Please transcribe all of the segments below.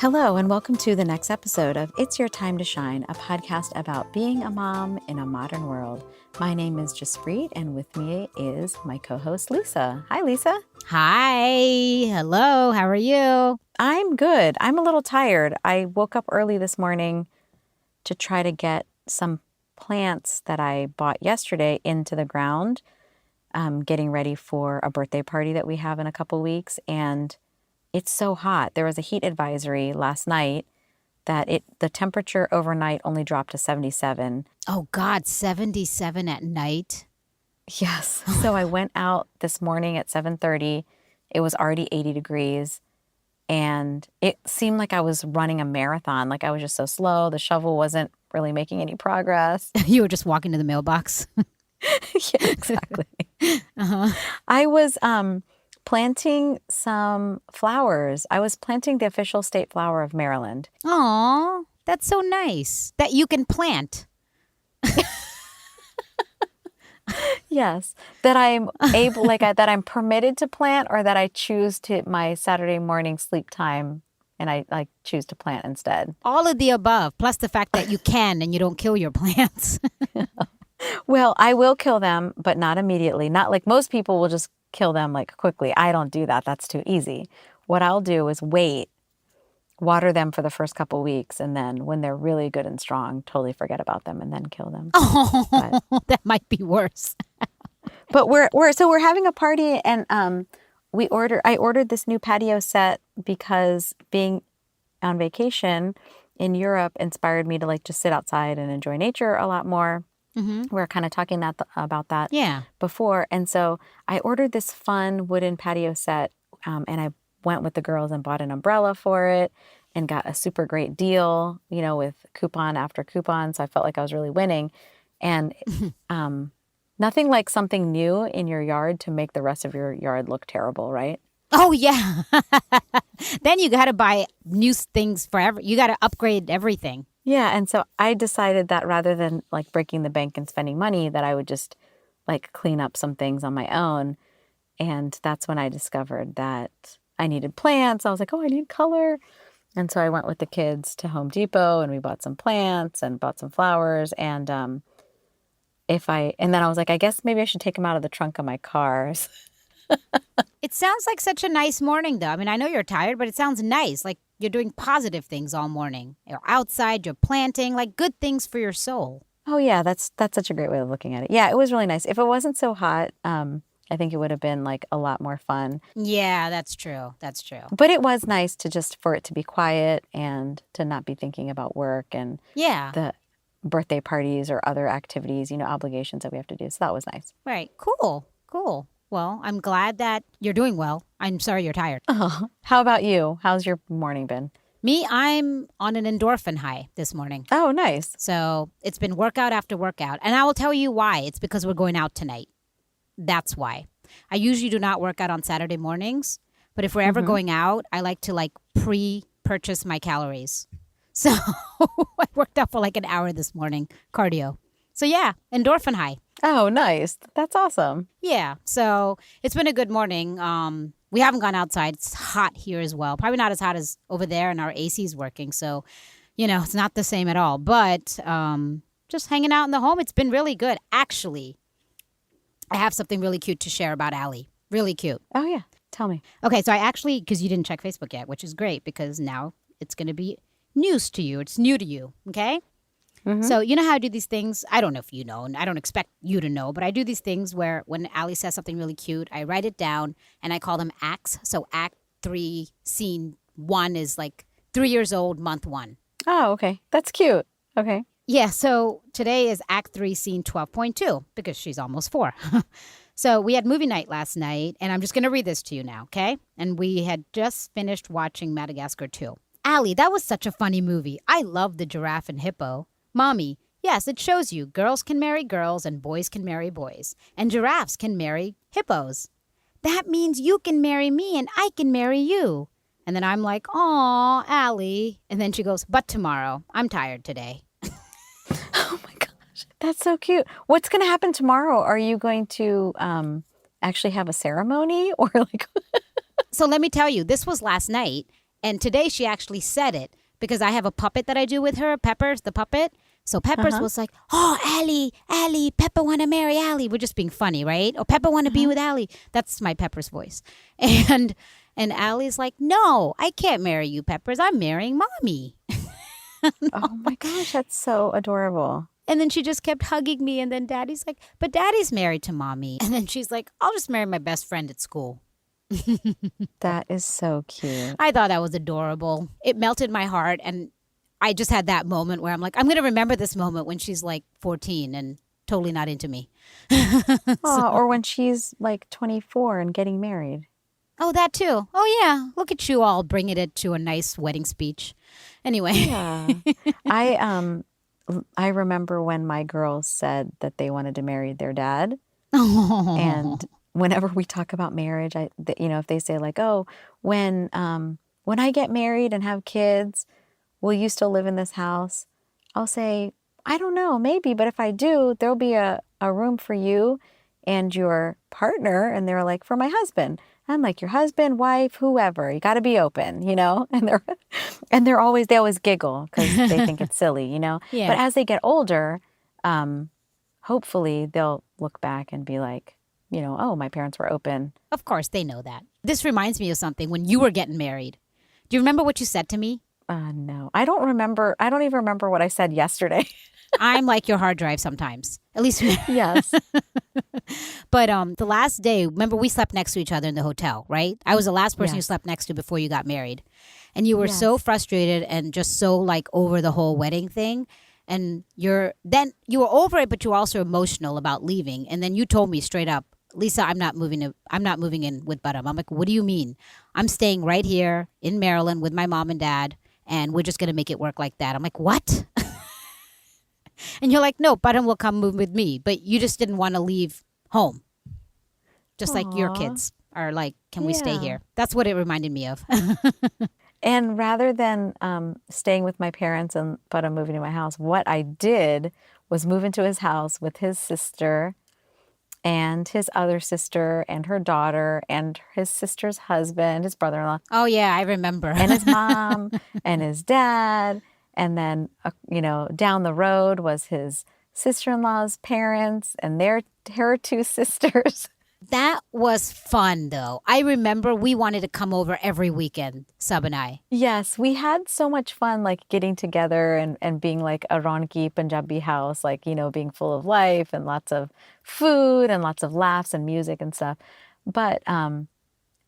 Hello, and welcome to the next episode of It's Your Time to Shine, a podcast about being a mom in a modern world. My name is Juspreet, and with me is my co-host, Lisa. Hi, Lisa. Hi. Hello. How are you? I'm good. I'm a little tired. I woke up early this morning to try to get some plants that I bought yesterday into the ground, getting ready for a birthday party that we have in a couple weeks, and it's so hot. There was a heat advisory last night that the temperature overnight only dropped to 77. Oh, God, 77 at night? Yes. So I went out this morning at 7:30. It was already 80 degrees, and it seemed like I was running a marathon. Like I was just so slow. The shovel wasn't really making any progress. You were just walking to the mailbox? Yeah, exactly. Uh-huh. I was planting some flowers. I was planting the official state flower of Maryland. Aw, that's so nice that you can plant. Yes, that I'm able, that I'm permitted to plant, or that I choose to my Saturday morning sleep time, and I choose to plant instead. All of the above, plus the fact that you can and you don't kill your plants. Well, I will kill them, but not immediately. Not like most people will just kill them like quickly. I don't do that. That's too easy. What I'll do is wait, water them for the first couple weeks, and then when they're really good and strong, totally forget about them and then kill them. Oh, that might be worse. But we're having a party, and I ordered this new patio set because being on vacation in Europe inspired me to like just sit outside and enjoy nature a lot more. Mm-hmm. We were kind of talking about that Yeah. before. And so I ordered this fun wooden patio set, and I went with the girls and bought an umbrella for it and got a super great deal, with coupon after coupon. So I felt like I was really winning. And nothing like something new in your yard to make the rest of your yard look terrible, right? Oh, yeah. Then you got to buy new things forever. You got to upgrade everything. Yeah, and so I decided that rather than like breaking the bank and spending money, that I would just like clean up some things on my own. And that's when I discovered that I needed plants. I was like, oh, I need color. And so I went with the kids to Home Depot, and we bought some plants and bought some flowers. And then I was like, I guess maybe I should take them out of the trunk of my car. It sounds like such a nice morning, though. I mean, I know you're tired, but it sounds nice. Like you're doing positive things all morning. You're outside, you're planting, like good things for your soul. Oh, yeah, that's such a great way of looking at it. Yeah, it was really nice. If it wasn't so hot, I think it would have been like a lot more fun. Yeah, that's true. That's true. But it was nice for it to be quiet and to not be thinking about work and the birthday parties or other activities, obligations that we have to do. So that was nice. Right. Cool. Well, I'm glad that you're doing well. I'm sorry you're tired. Oh, how about you? How's your morning been? Me, I'm on an endorphin high this morning. Oh, nice. So it's been workout after workout. And I will tell you why. It's because we're going out tonight. That's why. I usually do not work out on Saturday mornings. But if we're ever going out, I like to pre-purchase my calories. So I worked out for like an hour this morning, cardio. So yeah, endorphin high. Oh, nice. That's awesome. Yeah. So it's been a good morning. We haven't gone outside. It's hot here as well. Probably not as hot as over there, and our AC is working. So, it's not the same at all. But just hanging out in the home, it's been really good. Actually, I have something really cute to share about Allie. Really cute. Oh, yeah. Tell me. Okay. So because you didn't check Facebook yet, which is great because now it's going to be news to you. It's new to you. Okay. Mm-hmm. So you know how I do these things? I don't know if you know, and I don't expect you to know, but I do these things where when Allie says something really cute, I write it down and I call them acts. So act 3, scene 1 is like 3 years old, month 1. Oh, okay. That's cute. Okay. Yeah, so today is act 3, scene 12.2 because she's almost 4. So we had movie night last night, and I'm just going to read this to you now, okay? And we had just finished watching Madagascar 2. Allie, that was such a funny movie. I love the giraffe and hippo. Mommy, yes, it shows you girls can marry girls and boys can marry boys. And giraffes can marry hippos. That means you can marry me and I can marry you. And then I'm like, aw, Allie. And then she goes, but tomorrow. I'm tired today. Oh, my gosh. That's so cute. What's going to happen tomorrow? Are you going to actually have a ceremony or like... So let me tell you, this was last night. And today she actually said it because I have a puppet that I do with her, Peppers, the puppet. So Peppers Uh-huh. was like, oh, Allie, Pepper want to marry Allie. We're just being funny, right? Or Pepper want to be Uh-huh. with Allie. That's my Pepper's voice. And and Allie's like, no, I can't marry you, Peppers. I'm marrying Mommy. Oh my gosh, that's so adorable. And then she just kept hugging me. And then Daddy's like, but Daddy's married to Mommy. And then she's like, I'll just marry my best friend at school. That is so cute. I thought that was adorable. It melted my heart. And I just had that moment where I'm like, I'm going to remember this moment when she's like 14 and totally not into me. Oh, or when she's like 24 and getting married. Oh, that too. Oh, yeah. Look at you all bringing it to a nice wedding speech. Anyway. Yeah. I remember when my girls said that they wanted to marry their dad. And whenever we talk about marriage, if they say like, "Oh, when I get married and have kids, will you still live in this house?" I'll say, "I don't know, maybe, but if I do, there'll be a room for you and your partner." And they're like, "For my husband." I'm like, "Your husband, wife, whoever. You got to be open, you know?" And they always giggle because they think it's silly, you know? Yeah. But as they get older, hopefully they'll look back and be like, you know, "Oh, my parents were open." Of course, they know that. This reminds me of something when you were getting married. Do you remember what you said to me? No, I don't remember. I don't even remember what I said yesterday. I'm like your hard drive sometimes. At least. Yes. But the last day, remember we slept next to each other in the hotel, right? I was the last person you Yes. slept next to before you got married. And you were so Yes. frustrated and just so like over the whole wedding thing. And you were over it, but you were also emotional about leaving. And then you told me straight up, Lisa, I'm not moving in with Budham. I'm like, what do you mean? I'm staying right here in Maryland with my mom and dad, and we're just gonna make it work like that. I'm like, what? And you're like, no, Budham will come move with me, but you just didn't want to leave home. Just like your Aw. kids are like, can we stay Yeah. here? That's what it reminded me of. And rather than staying with my parents but I'm moving to my house, what I did was move into his house with his sister and his other sister and her daughter and his sister's husband, his brother-in-law, Oh yeah, I remember. and his mom and his dad. And then, down the road was his sister-in-law's parents and her two sisters. That was fun though. I remember we wanted to come over every weekend, Sub and I. Yes, we had so much fun, like getting together and being like a Ronki Punjabi house, like, being full of life and lots of food and lots of laughs and music and stuff. But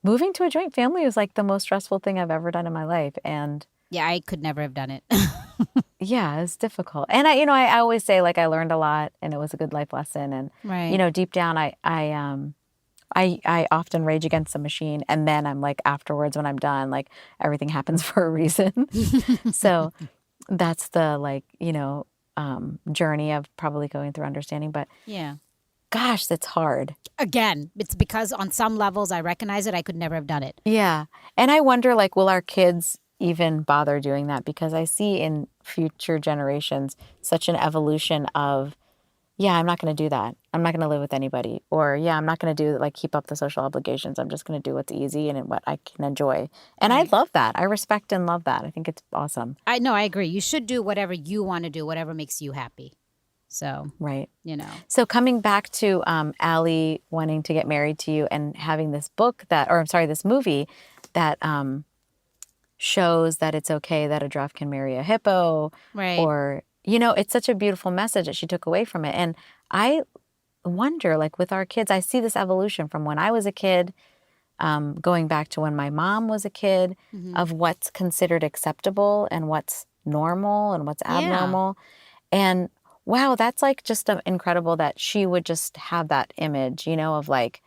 moving to a joint family was like the most stressful thing I've ever done in my life. And Yeah, I could never have done it. yeah, it's difficult. And I always say like I learned a lot and it was a good life lesson. And, Right. deep down, I often rage against the machine, and then I'm like afterwards when I'm done, like everything happens for a reason. So that's the journey of probably going through understanding. But Yeah. gosh, that's hard. Again, it's because on some levels I recognize it. I could never have done it. Yeah, and I wonder like, will our kids even bother doing that? Because I see in future generations such an evolution of, yeah, I'm not going to do that. I'm not going to live with anybody. Or, yeah, I'm not going to do like keep up the social obligations. I'm just going to do what's easy and what I can enjoy. And I Right. love that. I respect and love that. I think it's awesome. I agree. You should do whatever you want to do, whatever makes you happy. So, Right. So coming back to Allie wanting to get married to you and having this this movie that shows that it's okay that a giraffe can marry a hippo. Right. Or, it's such a beautiful message that she took away from it. And I wonder, like with our kids, I see this evolution from when I was a kid, going back to when my mom was a kid, of what's considered acceptable and what's normal and what's abnormal. And wow, that's like just incredible that she would just have that image, of like,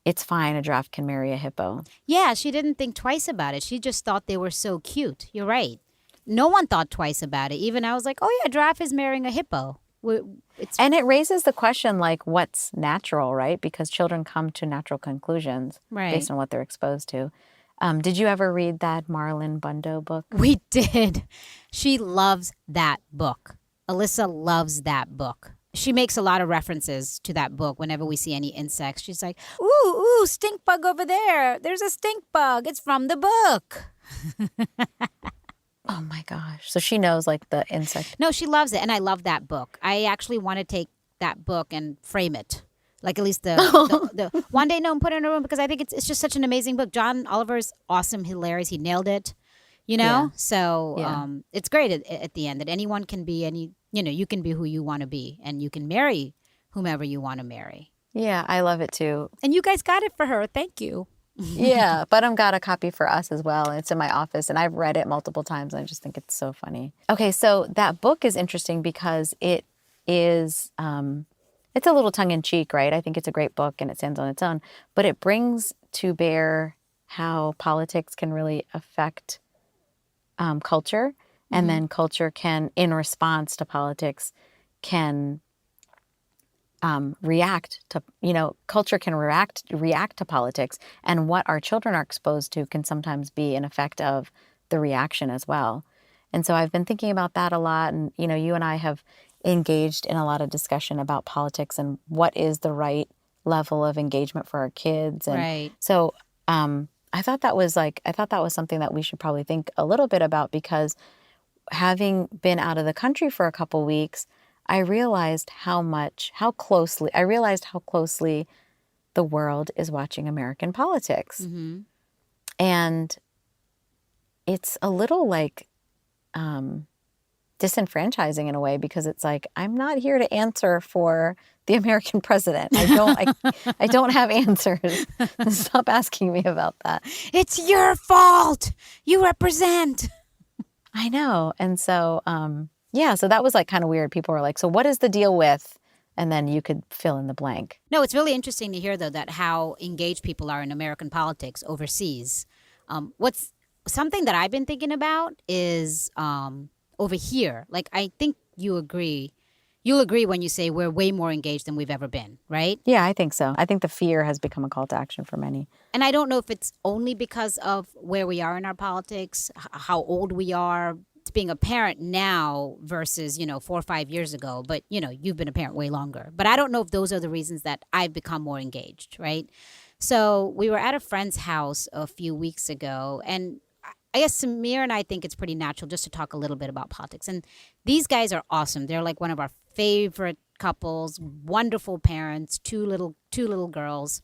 it's fine, a giraffe can marry a hippo. Yeah, she didn't think twice about it. She just thought they were so cute. You're right. No one thought twice about it. Even I was like, oh yeah, giraffe is marrying a hippo. And it raises the question, like, what's natural, right? Because children come to natural conclusions Right. based on what they're exposed to. Did you ever read that Marlon Bundo book? We did. She loves that book. Alyssa loves that book. She makes a lot of references to that book whenever we see any insects. She's like, ooh, stink bug over there. There's a stink bug. It's from the book. Oh my gosh. So she knows like the insect. No, she loves it, and I love that book. I actually want to take that book and frame it, like at least the one day no and put it in a room because I think it's just such an amazing book. John Oliver's awesome, hilarious. He nailed it, you know. Yeah. So Yeah. it's great at the end that anyone can be any. You know, you can be who you want to be, and you can marry whomever you want to marry. Yeah, I love it too. And you guys got it for her. Thank you. Yeah, Bottom got a copy for us as well. And it's in my office, and I've read it multiple times. And I just think it's so funny. Okay, so that book is interesting because it is, it's a little tongue in cheek, right? I think it's a great book and it stands on its own, but it brings to bear how politics can really affect culture, and then culture can, in response to politics, can react to, culture can react to politics, and what our children are exposed to can sometimes be an effect of the reaction as well. And so I've been thinking about that a lot, and you and I have engaged in a lot of discussion about politics and what is the right level of engagement for our kids. And Right. so I thought that was something that we should probably think a little bit about, because having been out of the country for a couple weeks, I realized how closely the world is watching American politics. Mm-hmm. And it's a little like disenfranchising in a way, because it's like, I'm not here to answer for the American president. I don't have answers. Stop asking me about that. It's your fault. You represent. I know. And so, so that was like kind of weird. People were like, so what is the deal with? And then you could fill in the blank. No, it's really interesting to hear, though, that how engaged people are in American politics overseas. What's something that I've been thinking about is over here. Like, I think you'll agree when you say we're way more engaged than we've ever been, right? Yeah, I think so. I think the fear has become a call to action for many. And I don't know if it's only because of where we are in our politics, how old we are, being a parent now versus 4 or 5 years ago, but you've been a parent way longer. But I don't know if those are the reasons that I've become more engaged, right? So we were at a friend's house a few weeks ago, and I guess Samir and I think it's pretty natural just to talk a little bit about politics. And these guys are awesome. They're like one of our favorite couples, wonderful parents, two little girls,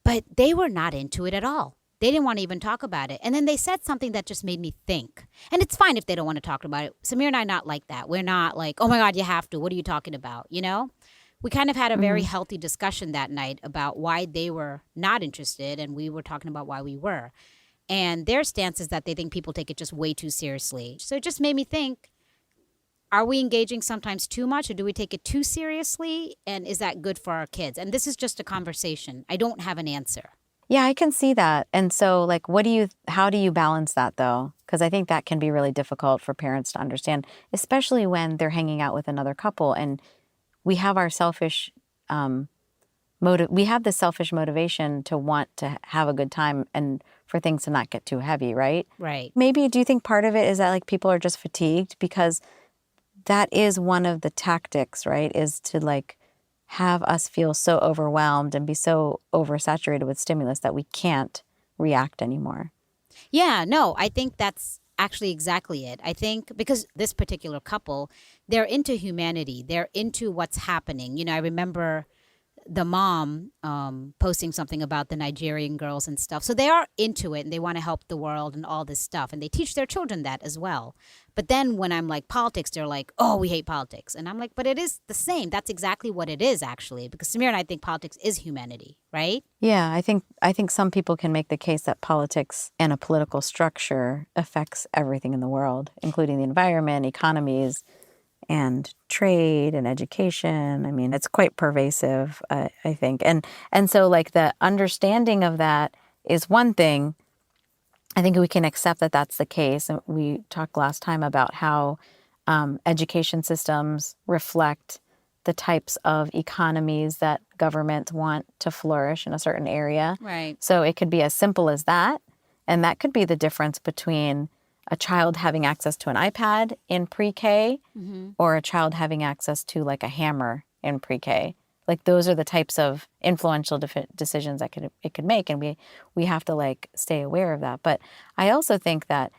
but they were not into it at all. They didn't want to even talk about it. And then they said something that just made me think. And it's fine if they don't want to talk about it. Samir and I are not like that. We're not like, oh my God, you have to. What are you talking about? We kind of had a very healthy discussion that night about why they were not interested. And we were talking about why we were. And their stance is that they think people take it just way too seriously. So it just made me think, are we engaging sometimes too much, or do we take it too seriously? And is that good for our kids? And this is just a conversation. I don't have an answer. Yeah, I can see that. And so like, how do you balance that though? Because I think that can be really difficult for parents to understand, especially when they're hanging out with another couple and we have our selfish we have the selfish motivation to want to have a good time and for things to not get too heavy, right? Right. Maybe, do you think part of it is that like people are just fatigued? Because that is one of the tactics, right? Is to like have us feel so overwhelmed and be so oversaturated with stimulus that we can't react anymore. Yeah, no, I think that's actually exactly it. I think because this particular couple, they're into humanity. They're into what's happening. I remember the mom posting something about the Nigerian girls and stuff. So they are into it and they want to help the world and all this stuff. And they teach their children that as well. But then when I'm like politics, they're like, oh, we hate politics. And I'm like, but it is the same. That's exactly what it is, actually. Because Samir and I think politics is humanity, right? Yeah, I think some people can make the case that politics and a political structure affects everything in the world, including the environment, economies, and trade and education. I mean, it's quite pervasive, I think. And so like the understanding of that is one thing. I think we can accept that that's the case. And we talked last time about how education systems reflect the types of economies that governments want to flourish in a certain area. Right. So it could be as simple as that. And that could be the difference between a child having access to an iPad in pre-K or a child having access to like a hammer in pre-K. Like those are the types of influential decisions that it could make, and we have to like stay aware of that. But I also think that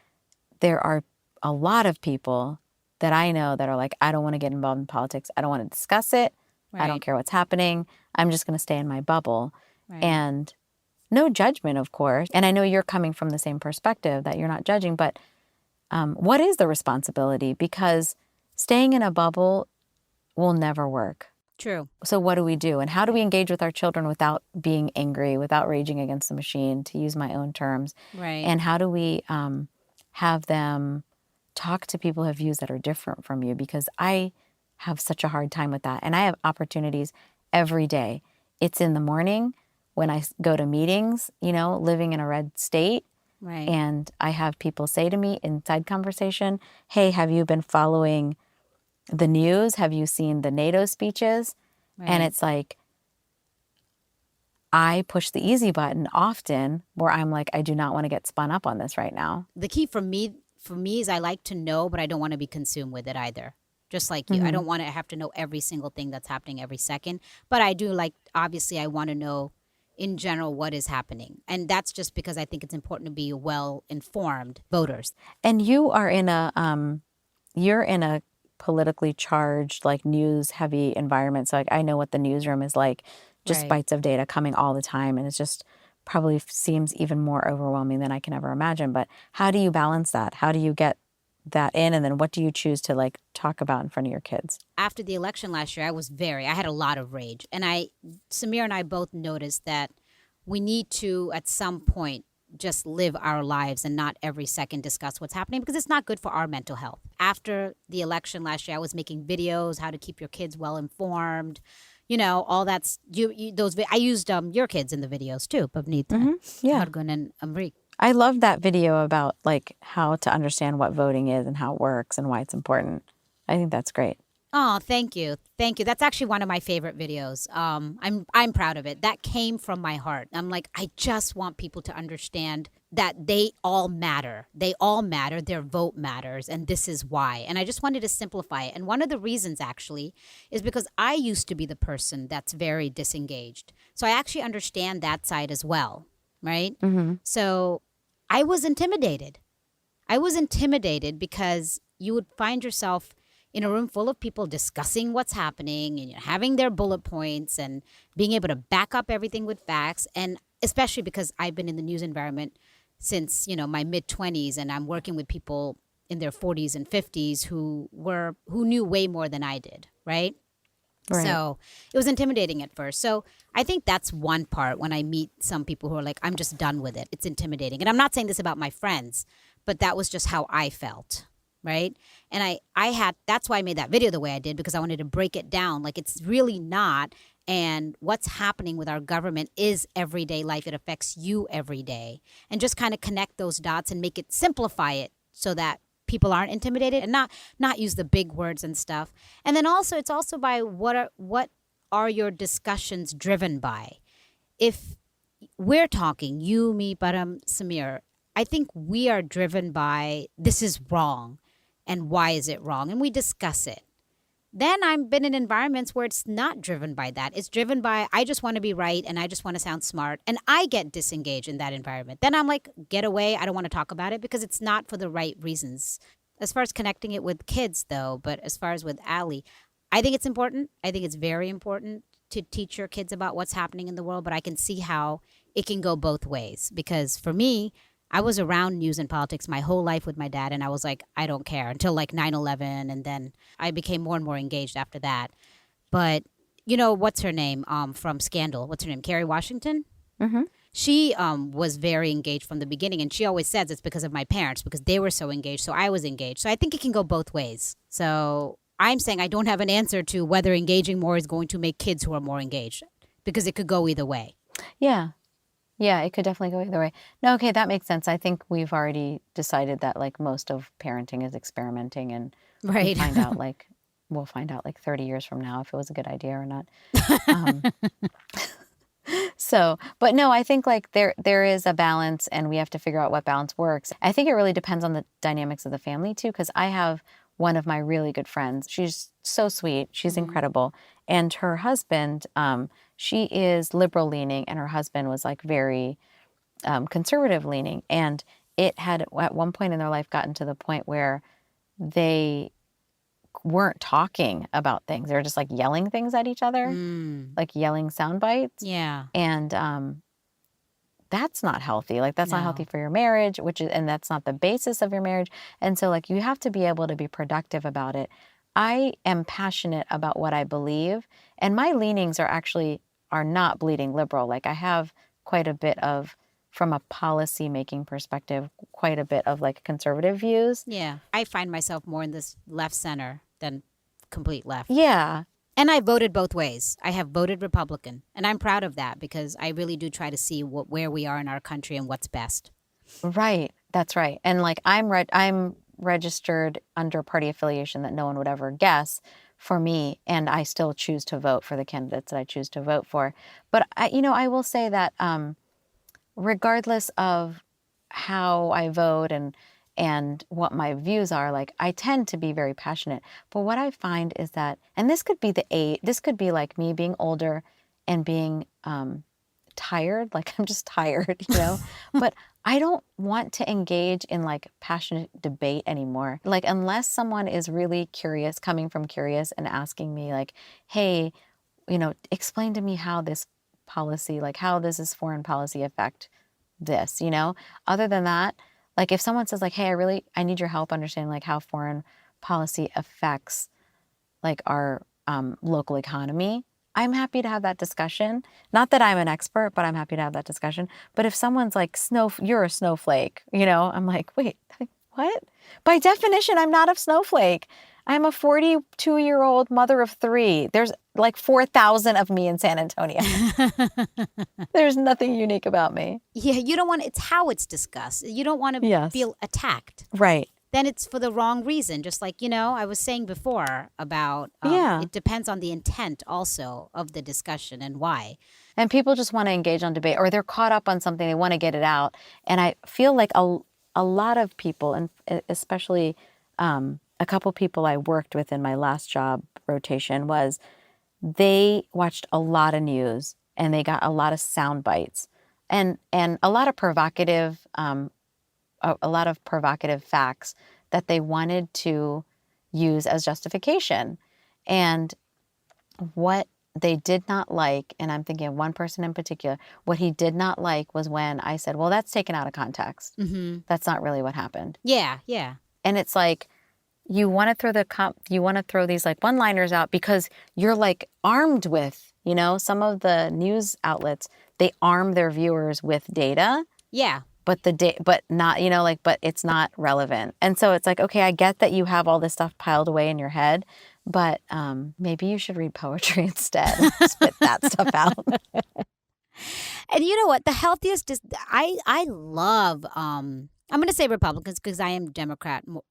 there are a lot of people that I know that are like, I don't want to get involved in politics. I don't want to discuss it. I don't Right. care what's happening. I'm just going to stay in my bubble. Right. And no judgment, of course. And I know you're coming from the same perspective that you're not judging, but what is the responsibility? Because staying in a bubble will never work. True. So what do we do? And how do we engage with our children without being angry, without raging against the machine, to use my own terms? Right. And how do we have them talk to people who have views that are different from you? Because I have such a hard time with that. And I have opportunities every day. It's in the morning when I go to meetings, you know, living in a red state. Right. And I have people say to me inside conversation, hey, have you been following the news? Have you seen the NATO speeches? Right. And it's like, I push the easy button often where I'm like, I do not want to get spun up on this right now. The key for me is I like to know, but I don't want to be consumed with it either. Just like you. I don't want to have to know every single thing that's happening every second. But I do like, obviously, I want to know in general what is happening. And that's just because I think it's important to be well-informed voters. And you are in you're in a politically charged, like news heavy environment. So like I know what the newsroom is like, just Right. bites of data coming all the time. And it's just probably seems even more overwhelming than I can ever imagine. But how do you balance that? How do you get that in? And then what do you choose to like talk about in front of your kids? After the election last year, I had a lot of rage. And Samir and I both noticed that we need to, at some point, just live our lives and not every second discuss what's happening, because it's not good for our mental health. After the election last year, I was making videos, how to keep your kids well informed, you know, all that's I used your kids in the videos too, Pavneet, Yeah. Hargun and Amrik. I love that video about like how to understand what voting is and how it works and why it's important. I think that's great. Oh, thank you. Thank you. That's actually one of my favorite videos. I'm proud of it. That came from my heart. I'm like, I just want people to understand that they all matter. They all matter. Their vote matters. And this is why. And I just wanted to simplify it. And one of the reasons actually is because I used to be the person that's very disengaged. So I actually understand that side as well. Right? So I was intimidated. I was intimidated because you would find yourself in a room full of people discussing what's happening and having their bullet points and being able to back up everything with facts. And especially because I've been in the news environment since, my mid-20s, and I'm working with people in their 40s and 50s who knew way more than I did, right? Right. So it was intimidating at first. So I think that's one part when I meet some people who are like, I'm just done with it. It's intimidating. And I'm not saying this about my friends, but that was just how I felt. Right. And that's why I made that video the way I did, because I wanted to break it down. Like, it's really not. And what's happening with our government is everyday life. It affects you every day. And just kind of connect those dots and simplify it so that people aren't intimidated, and not use the big words and stuff. And then also, it's also by what are your discussions driven by? If we're talking, you, me, Param, Samir, I think we are driven by this is wrong and why is it wrong? And we discuss it. Then I've been in environments where it's not driven by that. It's driven by, I just want to be right and I just want to sound smart. And I get disengaged in that environment. Then I'm like, get away. I don't want to talk about it because it's not for the right reasons. As far as connecting it with kids, though, but as far as with Allie, I think it's important. I think it's very important to teach your kids about what's happening in the world. But I can see how it can go both ways. Because for me, I was around news and politics my whole life with my dad, and I was like, I don't care until like 9/11, and then I became more and more engaged after that. But what's her name from Scandal? What's her name? Kerry Washington? Mm-hmm. She was very engaged from the beginning, and she always says it's because of my parents, because they were so engaged, so I was engaged. So I think it can go both ways. So I'm saying I don't have an answer to whether engaging more is going to make kids who are more engaged, because it could go either way. Yeah. Yeah, it could definitely go either way. No, okay, that makes sense. I think we've already decided that like most of parenting is experimenting, and Right. we'll find out like 30 years from now if it was a good idea or not. But no, I think like there is a balance, and we have to figure out what balance works. I think it really depends on the dynamics of the family too, because I have one of my really good friends. She's so sweet. She's incredible. And her husband, she is liberal leaning, and her husband was like very conservative leaning. And it had at one point in their life gotten to the point where they weren't talking about things. They were just like yelling things at each other, like yelling sound bites. Yeah. And that's not healthy. Like that's not healthy No. for your marriage, and that's not the basis of your marriage. And so like you have to be able to be productive about it. I am passionate about what I believe, and my leanings are not bleeding liberal. Like I have quite a bit of, from a policy making perspective, quite a bit of like conservative views. Yeah. I find myself more in this left center than complete left. Yeah. And I voted both ways. I have voted Republican, and I'm proud of that because I really do try to see where we are in our country and what's best. Right. That's right. And like I'm registered under party affiliation that no one would ever guess for me, and I still choose to vote for the candidates that I choose to vote for. But I will say that regardless of how I vote and what my views are, like I tend to be very passionate. But what I find is that, and this could be this could be like me being older and being tired, like I'm just tired, but I don't want to engage in like passionate debate anymore. Like unless someone is really curious, coming from curious and asking me like, hey, explain to me how this policy, like how does this foreign policy affect this, Other than that, like if someone says like, hey, I need your help understanding like how foreign policy affects like our local economy, I'm happy to have that discussion. Not that I'm an expert, but I'm happy to have that discussion. But if someone's like, you're a snowflake, I'm like, wait, what? By definition, I'm not a snowflake. I'm a 42-year-old mother of 3. There's like 4,000 of me in San Antonio. There's nothing unique about me. Yeah, you don't want it's how it's discussed. You don't want to feel attacked. Right. Then it's for the wrong reason. Just like, I was saying before about it depends on the intent also of the discussion and why. And people just want to engage on debate, or they're caught up on something, they want to get it out. And I feel like a lot of people, and especially a couple people I worked with in my last job rotation, was they watched a lot of news and they got a lot of sound bites and a lot of provocative facts that they wanted to use as justification. And what they did not like, and I'm thinking of one person in particular, what he did not like was when I said, well, that's taken out of context. Mm-hmm. That's not really what happened. Yeah, yeah. And it's like, you want to throw these like one-liners out because you're like armed with, some of the news outlets, they arm their viewers with data. Yeah. But but not, but it's not relevant. And so it's like, okay, I get that you have all this stuff piled away in your head, but maybe you should read poetry instead. Spit that stuff out. And you know what? The healthiest is I love I'm going to say Republicans because I am Democrat, more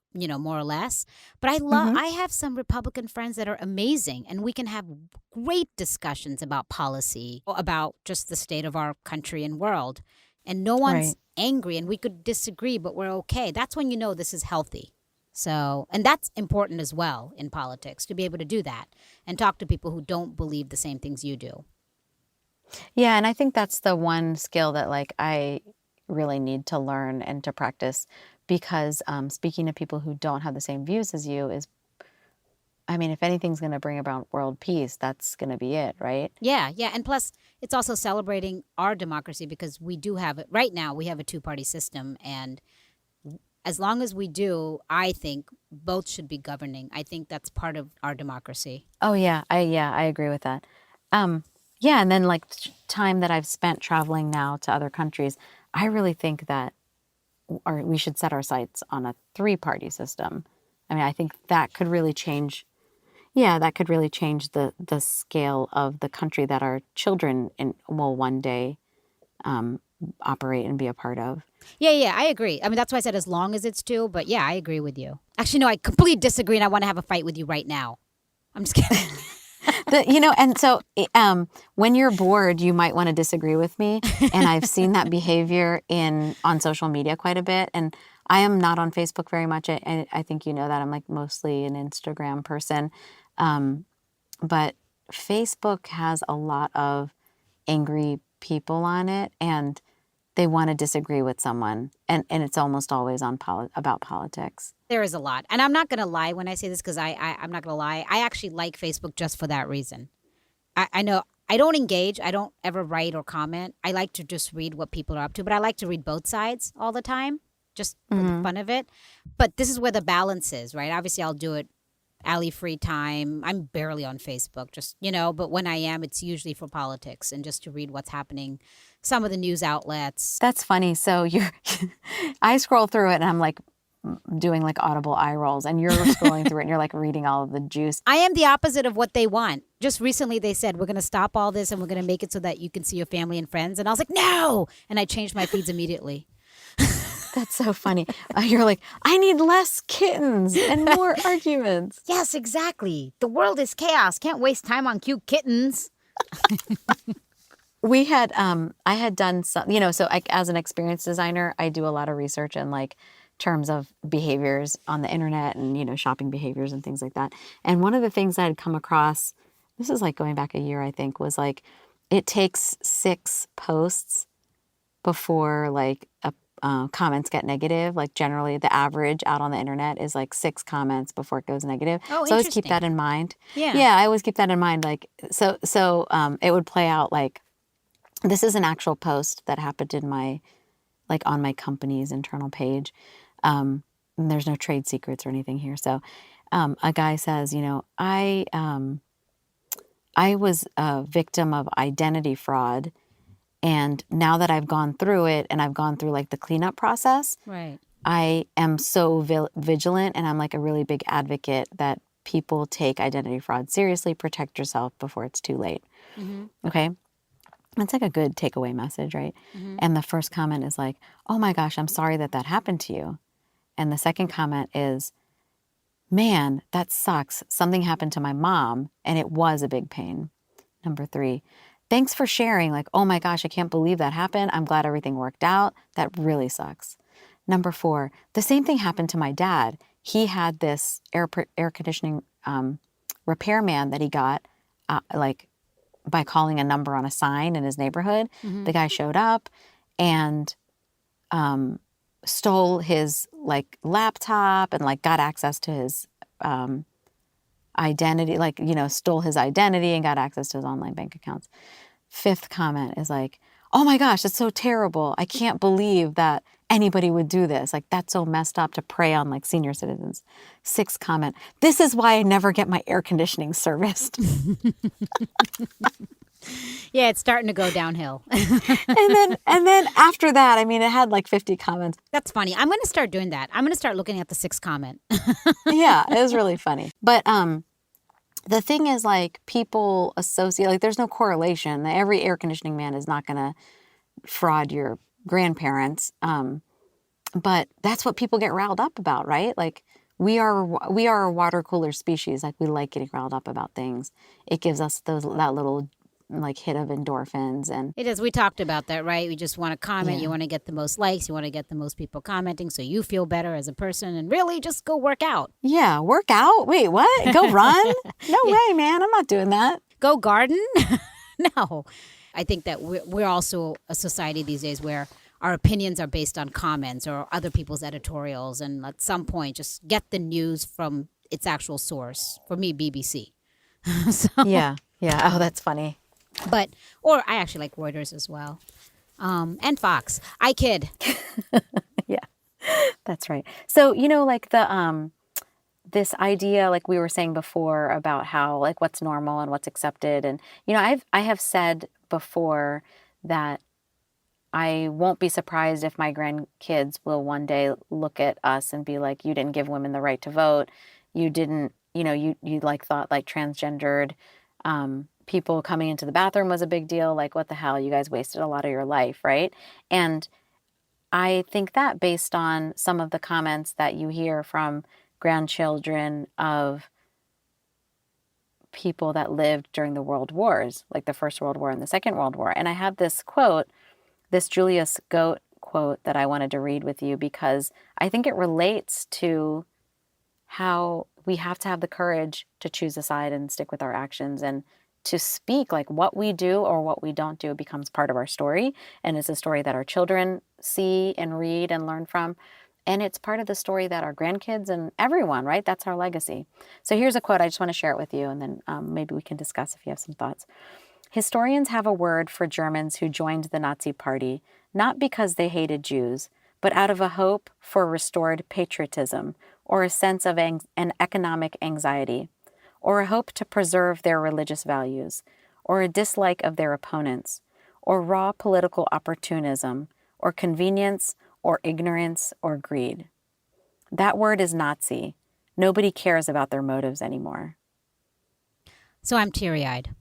or less. But I have some Republican friends that are amazing, and we can have great discussions about policy, about just the state of our country and world. And no one's angry, and we could disagree, but we're okay. That's when you know this is healthy. So, and that's important as well in politics, to be able to do that and talk to people who don't believe the same things you do. Yeah, and I think that's the one skill that like I really need to learn and to practice, because speaking to people who don't have the same views as you is, I mean, if anything's going to bring about world peace, that's going to be it, right? Yeah, yeah. And plus, it's also celebrating our democracy because we do have it. Right now, we have a two-party system. And as long as we do, I think both should be governing. I think that's part of our democracy. Oh, yeah. I agree with that. Yeah, and then like time that I've spent traveling now to other countries, I really think that we should set our sights on a 3-party system. I mean, I think that could really change. Yeah, that could really change the scale of the country that our children will one day operate and be a part of. Yeah, I agree. I mean, that's why I said as long as it's 2. But yeah, I agree with you. Actually, no, I completely disagree, and I want to have a fight with you right now. I'm just kidding. And so when you're bored, you might want to disagree with me. And I've seen that behavior on social media quite a bit. And I am not on Facebook very much. I think you know that. I'm like mostly an Instagram person. But Facebook has a lot of angry people on it, and they want to disagree with someone, and it's almost always on about politics. There is a lot. And I'm not going to lie when I say this, because I'm not going to lie. I actually like Facebook just for that reason. I know I don't engage. I don't ever write or comment. I like to just read what people are up to, but I like to read both sides all the time, just for the fun of it. But this is where the balance is, right? Obviously, I'll do it alley free time. I'm barely on Facebook, just, but when I am, it's usually for politics and just to read what's happening, some of the news outlets. That's funny. So I scroll through it and I'm like doing like audible eye rolls, and you're scrolling through it and you're like reading all of the juice. I am the opposite of what they want. Just recently they said, we're going to stop all this and we're going to make it so that you can see your family and friends. And I was like, no. And I changed my feeds immediately. That's so funny. You're like, I need less kittens and more arguments. Yes, exactly. The world is chaos. Can't waste time on cute kittens. I had done some, so as an experience designer, I do a lot of research in like terms of behaviors on the internet and, shopping behaviors and things like that. And one of the things I had come across, this is like going back a year, I think, was like, it takes 6 posts before like comments get negative. Like generally the average out on the internet is like 6 comments before it goes negative. Oh, so I always keep that in mind. Yeah, I always keep that in mind. Like, so it would play out like, this is an actual post that happened in on my company's internal page. And there's no trade secrets or anything here. So a guy says, I was a victim of identity fraud. And now that I've gone through it and I've gone through like the cleanup process, right. I am so vigilant, and I'm like a really big advocate that people take identity fraud seriously, protect yourself before it's too late. Mm-hmm. Okay. It's like a good takeaway message, right? Mm-hmm. And the first comment is like, oh my gosh, I'm sorry that happened to you. And the second comment is, man, that sucks. Something happened to my mom and it was a big pain. Number 3, thanks for sharing. Like, oh my gosh, I can't believe that happened. I'm glad everything worked out. That really sucks. Number 4, the same thing happened to my dad. He had this air conditioning repairman that he got by calling a number on a sign in his neighborhood. Mm-hmm. The guy showed up and stole his like laptop and like got access to his identity, stole his identity and got access to his online bank accounts. 5th comment is like, oh my gosh, that's so terrible. I can't believe that anybody would do this. Like, that's so messed up to prey on like senior citizens. 6th comment, this is why I never get my air conditioning serviced. Yeah, it's starting to go downhill. and then after that, I mean, it had like 50 comments. That's funny. I'm going to start doing that. I'm going to start looking at the 6th comment. Yeah, it was really funny. But the thing is, like, people associate, like, there's no correlation. Every air conditioning man is not going to fraud your grandparents. But that's what people get riled up about, right? Like, we are a water cooler species. Like, we like getting riled up about things. It gives us that little like hit of endorphins. And it is. We talked about that, right? We just want to comment. Yeah. You want to get the most likes. You want to get the most people commenting so you feel better as a person, and really just go work out. Yeah, work out? Wait, what? Go run? No way, man. I'm not doing that. Go garden? No. I think that we're also a society these days where our opinions are based on comments or other people's editorials, and at some point just get the news from its actual source. For me, BBC. So, yeah. Oh, that's funny. Or I actually like Reuters as well. And Fox. I kid. Yeah, that's right. So, like this idea, like we were saying before about how, like, what's normal and what's accepted. And, I have said before that I won't be surprised if my grandkids will one day look at us and be like, you didn't give women the right to vote. You didn't, you like thought like transgendered people coming into the bathroom was a big deal. Like, what the hell? You guys wasted a lot of your life, right? And I think that based on some of the comments that you hear from grandchildren of people that lived during the world wars, like the First World War and the Second World War. And I have this quote, this Julius Goat quote that I wanted to read with you because I think it relates to how we have to have the courage to choose a side and stick with our actions and to speak, like what we do or what we don't do becomes part of our story. And it's a story that our children see and read and learn from. And it's part of the story that our grandkids and everyone, right? That's our legacy. So here's a quote. I just want to share it with you, and then maybe we can discuss if you have some thoughts. Historians have a word for Germans who joined the Nazi Party, not because they hated Jews, but out of a hope for restored patriotism, or a sense of an economic anxiety, or a hope to preserve their religious values, or a dislike of their opponents, or raw political opportunism, or convenience, or ignorance, or greed. That word is Nazi. Nobody cares about their motives anymore. So I'm teary-eyed.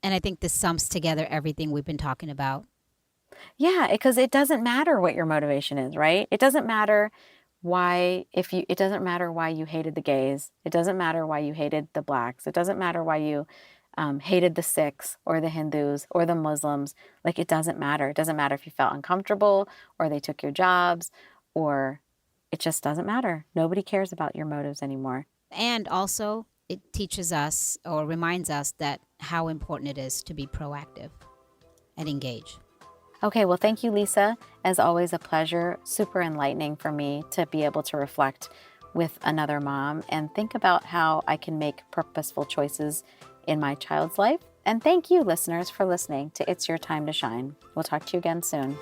And I think this sums together everything we've been talking about. Yeah, because it doesn't matter what your motivation is, right? It doesn't matter it doesn't matter why you hated the gays. It doesn't matter why you hated the blacks. It doesn't matter why you hated the Sikhs or the Hindus or the Muslims. Like, it doesn't matter. It doesn't matter if you felt uncomfortable or they took your jobs, or it just doesn't matter. Nobody cares about your motives anymore. And also, it teaches us or reminds us that how important it is to be proactive and engage. Okay, well, thank you, Lisa. As always, a pleasure. Super enlightening for me to be able to reflect with another mom and think about how I can make purposeful choices in my child's life. And thank you, listeners, for listening to It's Your Time to Shine. We'll talk to you again soon.